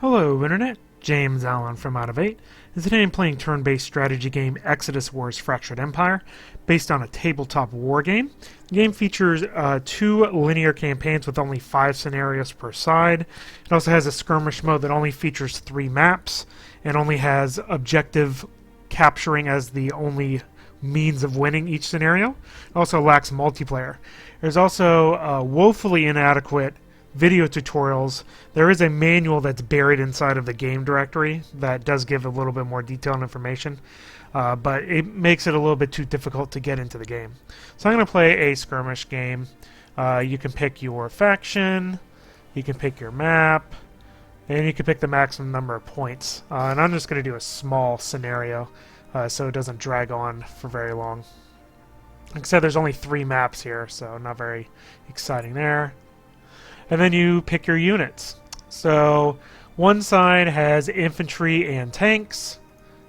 Hello Internet, James Allen from Out of 8, and today I'm playing turn-based strategy game Exodus Wars Fractured Empire, based on a tabletop war game. The game features 2 linear campaigns with only 5 scenarios per side. It also has a skirmish mode that only features 3 maps, and only has objective capturing as the only means of winning each scenario. It also lacks multiplayer. There's also woefully inadequate video tutorials. There is a manual that's buried inside of the game directory that does give a little bit more detailed information, but it makes it a little bit too difficult to get into the game. So I'm going to play a skirmish game. You can pick your faction, you can pick your map, and you can pick the maximum number of points. And I'm just going to do a small scenario so it doesn't drag on for very long. Like I said, there's only 3 maps here, so not very exciting there. And then you pick your units. So one side has infantry and tanks,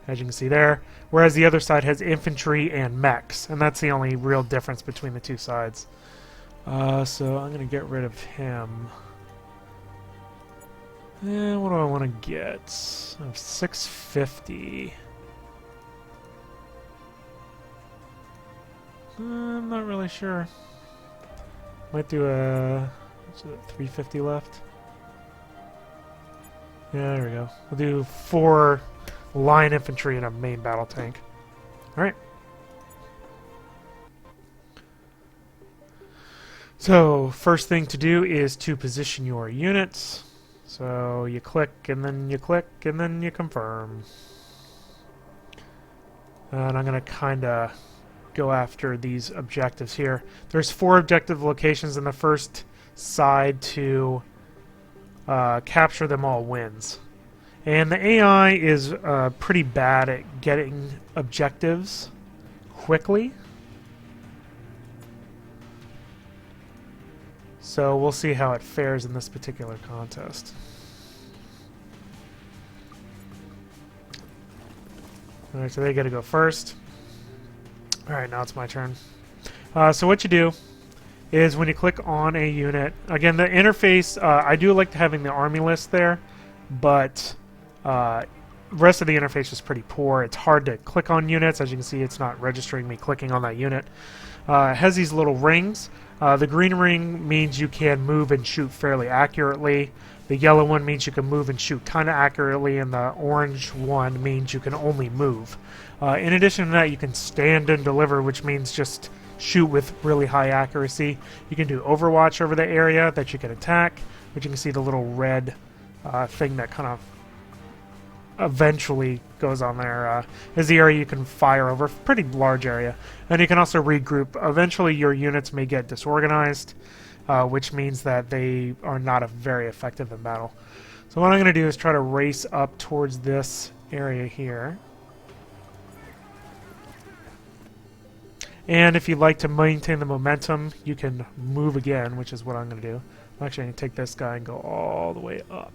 as you can see there, whereas the other side has infantry and mechs, and that's the only real difference between the 2 sides. So I'm going to get rid of him. And what do I want to get? I have 650. I'm not really sure. Might do a... So 350 left. Yeah, there we go. We'll do 4 line infantry and a main battle tank. Alright. So, first thing to do is to position your units. So, you click, and then you click, and then you confirm. And I'm going to kind of go after these objectives here. There's 4 objective locations in the first side to capture them all wins. And the AI is pretty bad at getting objectives quickly. So we'll see how it fares in this particular contest. Alright, so they gotta go first. Alright, now it's my turn. So what you do is when you click on a unit, again, the interface, I do like having the army list there, but the rest of the interface is pretty poor. It's hard to click on units. As you can see, it's not registering me clicking on that unit. It has these little rings. The green ring means you can move and shoot fairly accurately. The yellow one means you can move and shoot kind of accurately, and the orange one means you can only move. In addition to that, you can stand and deliver, which means just shoot with really high accuracy. You can do overwatch over the area that you can attack, which you can see the little red thing that kind of eventually goes on there is the area you can fire over, pretty large area. And you can also regroup. Eventually your units may get disorganized, which means that they are not very effective in battle. So what I'm going to do is try to race up towards this area here. And if you'd like to maintain the momentum, you can move again, which is what I'm going to do. I'm actually going to take this guy and go all the way up.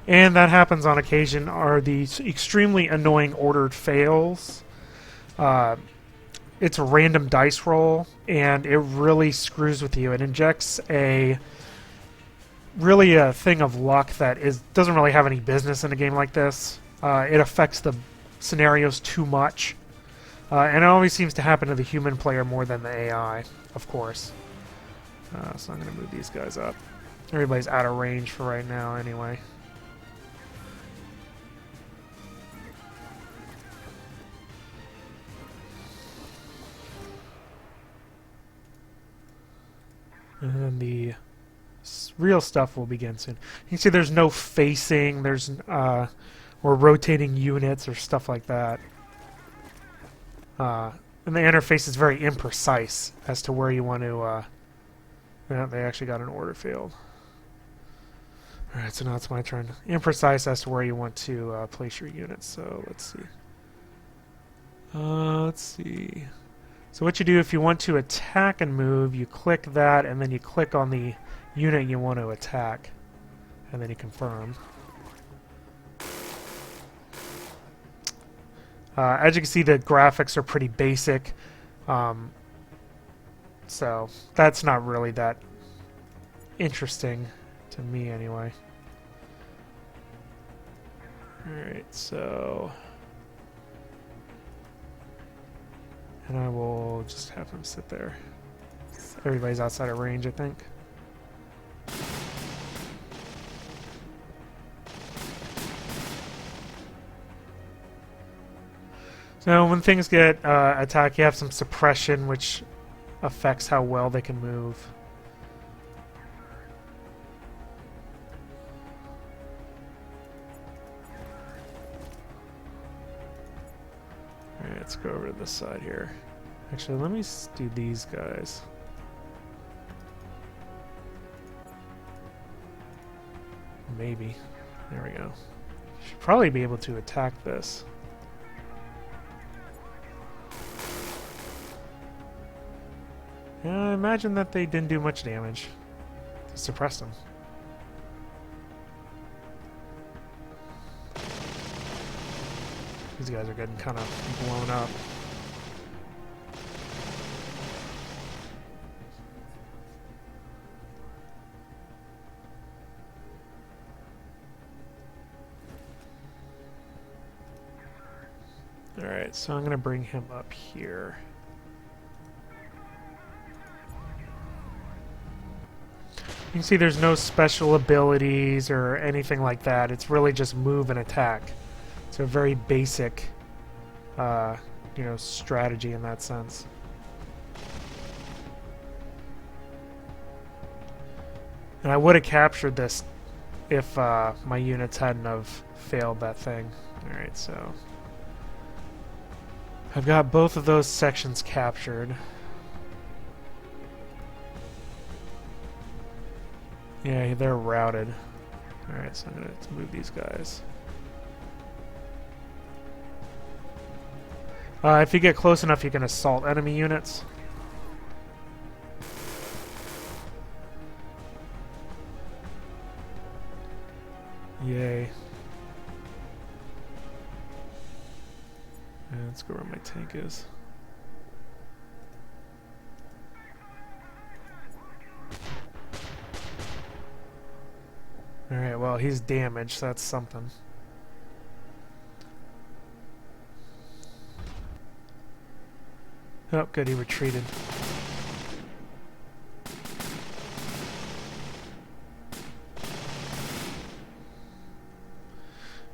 And that happens on occasion are these extremely annoying ordered fails. It's a random dice roll, and it really screws with you. It injects a thing of luck that doesn't really have any business in a game like this. It affects the scenarios too much, and it always seems to happen to the human player more than the AI, of course. So I'm going to move these guys up. Everybody's out of range for right now anyway. And then the real stuff will begin soon. You can see there's no facing, there's or rotating units or stuff like that. And the interface is very imprecise as to where you want to... yeah, they actually got an order field. Alright, so now it's my turn. Imprecise as to where you want to place your units. So let's see. Let's see. So what you do if you want to attack and move, you click that and then you click on the unit you want to attack. And then you confirm. As you can see, the graphics are pretty basic. So that's not really that interesting. To me, anyway. Alright, so... And I will just have him sit there. Everybody's outside of range, I think. So when things get attacked, you have some suppression, which affects how well they can move. Alright, let's go over to this side here. Actually, let me do these guys. Maybe. There we go. Should probably be able to attack this. Yeah, I imagine that they didn't do much damage. They suppressed them. These guys are getting kind of blown up. Alright, so I'm going to bring him up here. You can see there's no special abilities or anything like that. It's really just move and attack. It's a very basic, strategy in that sense. And I would have captured this if my units hadn't have failed that thing. Alright, so... I've got both of those sections captured. Yeah, they're routed. Alright, so I'm going to move these guys. If you get close enough, you can assault enemy units. Yay. And let's go where my tank is. Alright, well, he's damaged. That's something. Oh, good, he retreated.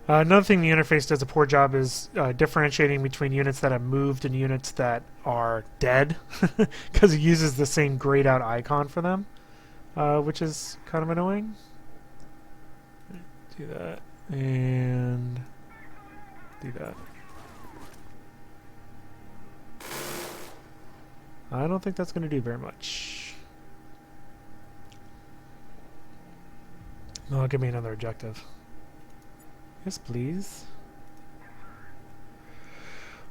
Another thing the interface does a poor job is differentiating between units that have moved and units that are dead, because it uses the same grayed out icon for them, which is kind of annoying. Do that, and do that. I don't think that's going to do very much. Oh, give me another objective. Yes, please.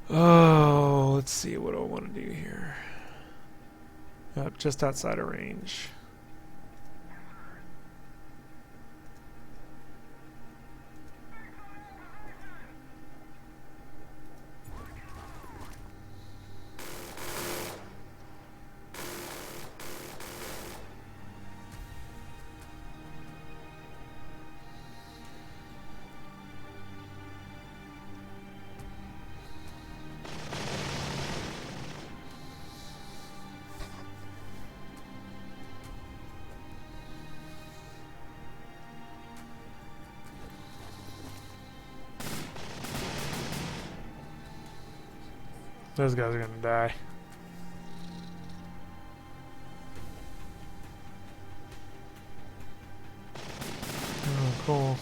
Oh, let's see what I want to do here. Yep, just outside of range. Those guys are gonna die. Oh, cool.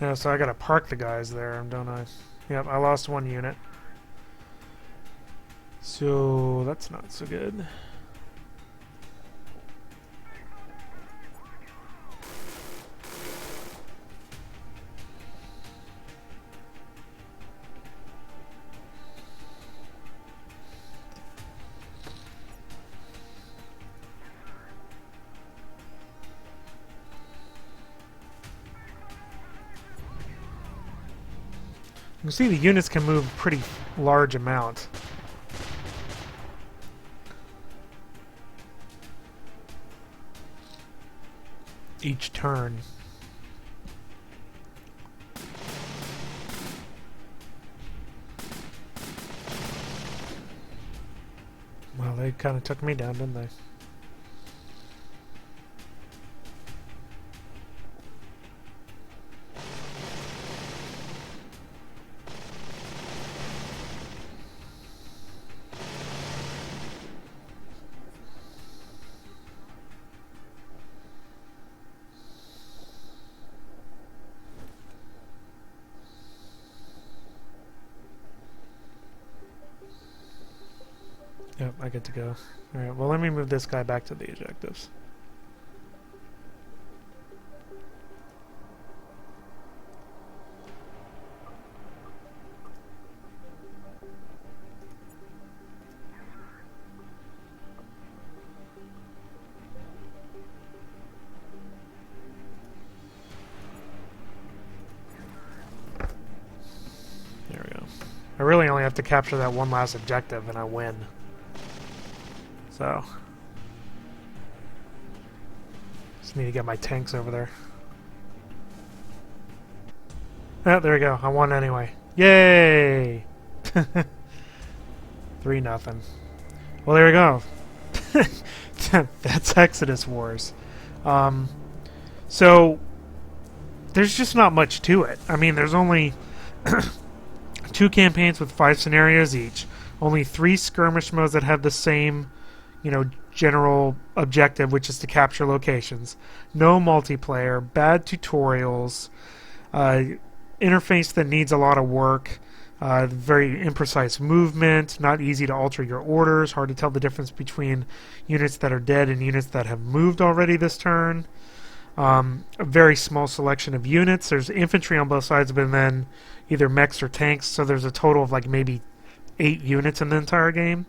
Yeah, so I gotta park the guys there, don't I? Yep, I lost one unit. So that's not so good. You see the units can move a pretty large amount. Each turn. Well, they kind of took me down, didn't they? Yep, I get to go. Alright, well let me move this guy back to the objectives. There we go. I really only have to capture that one last objective and I win. So, just need to get my tanks over there. Oh, there we go. I won anyway. Yay! 3-0. Well, there we go. That's Exodus Wars. So, there's just not much to it. I mean, there's only 2 campaigns with 5 scenarios each. Only 3 skirmish modes that have the same, general objective, which is to capture locations. No multiplayer, bad tutorials, interface that needs a lot of work, very imprecise movement, not easy to alter your orders, hard to tell the difference between units that are dead and units that have moved already this turn. A very small selection of units. There's infantry on both sides, but then either mechs or tanks, so there's a total of like maybe 8 units in the entire game.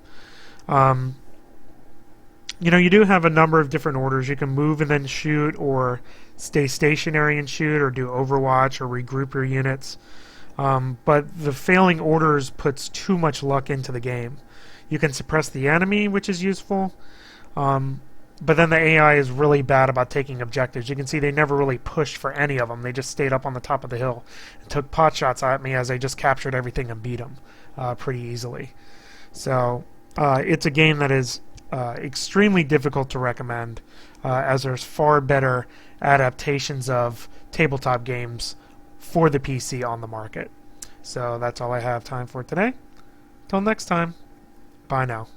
You do have a number of different orders. You can move and then shoot, or stay stationary and shoot, or do overwatch, or regroup your units. But the failing orders puts too much luck into the game. You can suppress the enemy, which is useful. But then the AI is really bad about taking objectives. You can see they never really pushed for any of them. They just stayed up on the top of the hill and took pot shots at me as I just captured everything and beat them pretty easily. So it's a game that is extremely difficult to recommend, as there's far better adaptations of tabletop games for the PC on the market. So that's all I have time for today. Till next time, bye now.